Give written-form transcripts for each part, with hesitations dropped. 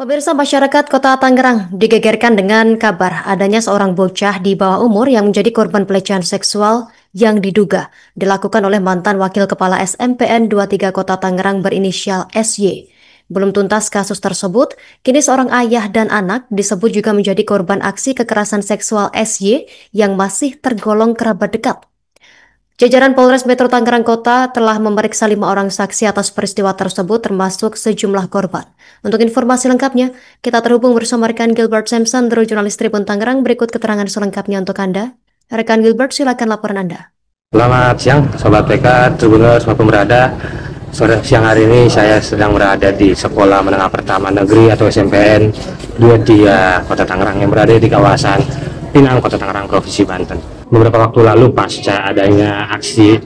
Pemirsa, masyarakat Kota Tangerang digegerkan dengan kabar adanya seorang bocah di bawah umur yang menjadi korban pelecehan seksual yang diduga dilakukan oleh mantan Wakil Kepala SMPN 23 Kota Tangerang berinisial SY. Belum tuntas kasus tersebut, kini seorang ayah dan anak disebut juga menjadi korban aksi kekerasan seksual SY yang masih tergolong kerabat dekat. Jajaran Polres Metro Tangerang Kota telah memeriksa 5 orang saksi atas peristiwa tersebut termasuk sejumlah korban. Untuk informasi lengkapnya, kita terhubung bersama rekan Gilbert Simpson dari jurnalis Tribun Tangerang. Berikut keterangan selengkapnya untuk Anda. Rekan Gilbert, silakan laporan Anda. Selamat siang, Sobat PK, Tribuners maupun berada. Sore siang hari ini saya sedang berada di Sekolah Menengah Pertama Negeri atau SMPN 23 Kota Tangerang yang berada di kawasan Pinang, Kota Tangerang, Provinsi Banten. Beberapa waktu lalu pasca adanya aksi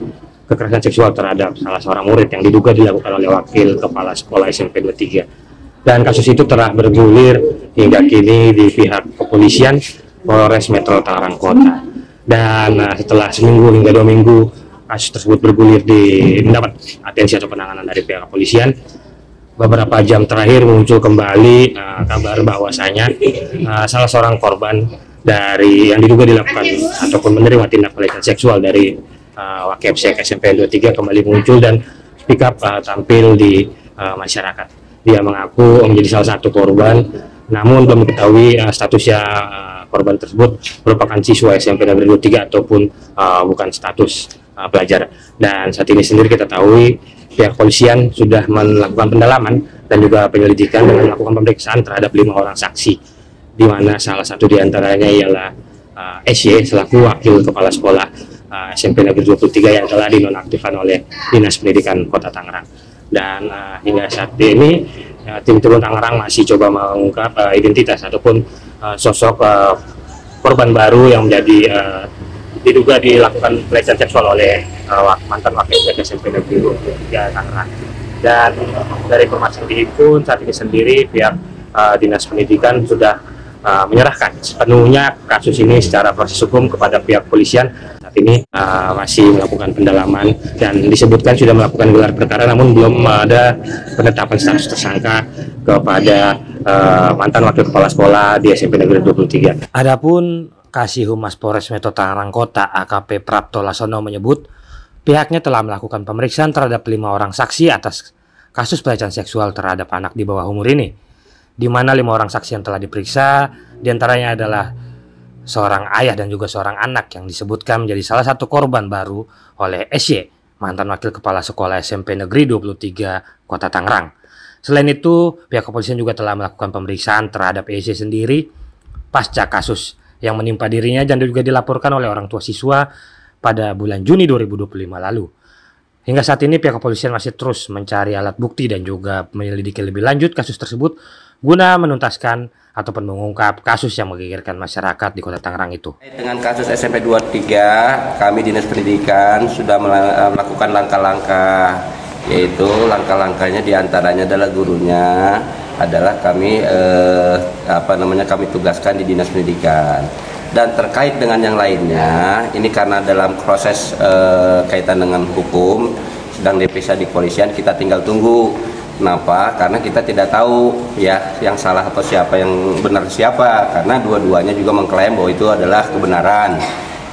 kekerasan seksual terhadap salah seorang murid yang diduga dilakukan oleh Wakil Kepala Sekolah SMP 23. Dan kasus itu telah bergulir hingga kini di pihak kepolisian Polres Metro Tangerang Kota. Dan setelah seminggu hingga 2 minggu kasus tersebut bergulir mendapat atensi atau penanganan dari pihak kepolisian, beberapa jam terakhir muncul kembali kabar bahwasanya salah seorang korban dari yang diduga dilakukan ataupun menerima tindak pelecehan seksual dari Wakapolsek SMP 23 kembali muncul dan speak up tampil di masyarakat. Dia mengaku menjadi salah satu korban, namun belum diketahui statusnya korban tersebut merupakan siswa SMP Negeri 23 ataupun bukan status pelajar. Dan saat ini sendiri kita tahu pihak kepolisian sudah melakukan pendalaman dan juga penyelidikan dengan melakukan pemeriksaan terhadap 5 orang saksi, di mana salah satu diantaranya ialah SY selaku Wakil Kepala Sekolah SMP Negeri 23 yang telah dinonaktifkan oleh Dinas Pendidikan Kota Tangerang. Dan hingga saat ini tim Tribun Tangerang masih coba mengungkap identitas ataupun sosok korban baru yang menjadi diduga dilakukan pelecehan seksual oleh mantan Wakil SMP Negeri 23 Tangerang. Dan dari informasi yang dihimpun saat ini sendiri pihak Dinas Pendidikan sudah menyerahkan sepenuhnya kasus ini secara proses hukum kepada pihak kepolisian. Saat ini masih melakukan pendalaman dan disebutkan sudah melakukan gelar perkara, namun belum ada penetapan status tersangka kepada mantan Wakil Kepala Sekolah di SMP Negeri 23. Adapun Kasih Humas Polres Metro Tangerang Kota AKP Prapto Lasono menyebut pihaknya telah melakukan pemeriksaan terhadap 5 orang saksi atas kasus pelecehan seksual terhadap anak di bawah umur ini, di mana 5 orang saksi yang telah diperiksa diantaranya adalah seorang ayah dan juga seorang anak yang disebutkan menjadi salah satu korban baru oleh SY, mantan Wakil Kepala Sekolah SMP Negeri 23 Kota Tangerang. Selain itu, pihak kepolisian juga telah melakukan pemeriksaan terhadap SY sendiri pasca kasus yang menimpa dirinya dan juga dilaporkan oleh orang tua siswa pada bulan Juni 2025 lalu. Hingga saat ini pihak kepolisian masih terus mencari alat bukti dan juga menyelidiki lebih lanjut kasus tersebut guna menuntaskan ataupun mengungkap kasus yang menggegerkan masyarakat di Kota Tangerang itu. Dengan kasus SMP 23, kami Dinas Pendidikan sudah melakukan langkah-langkah, yaitu langkah-langkahnya diantaranya adalah gurunya adalah kami kami tugaskan di Dinas Pendidikan. Dan terkait dengan yang lainnya, ini karena dalam proses kaitan dengan hukum sedang diperiksa di kepolisian, kita tinggal tunggu. Kenapa? Karena kita tidak tahu ya yang salah atau siapa yang benar siapa, karena dua-duanya juga mengklaim bahwa itu adalah kebenaran.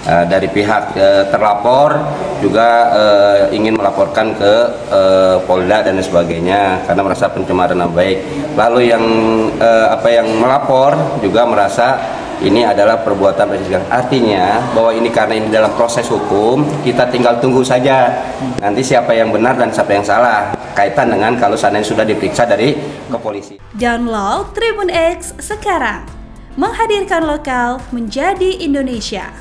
Dari pihak terlapor juga ingin melaporkan ke Polda dan sebagainya karena merasa pencemaran nama baik. Lalu yang melapor juga merasa ini adalah perbuatan pelecehan. Artinya bahwa ini karena ini dalam proses hukum, kita tinggal tunggu saja nanti siapa yang benar dan siapa yang salah kaitan dengan kalau seandainya sudah diperiksa dari kepolisian. Download Tribun X sekarang, menghadirkan lokal menjadi Indonesia.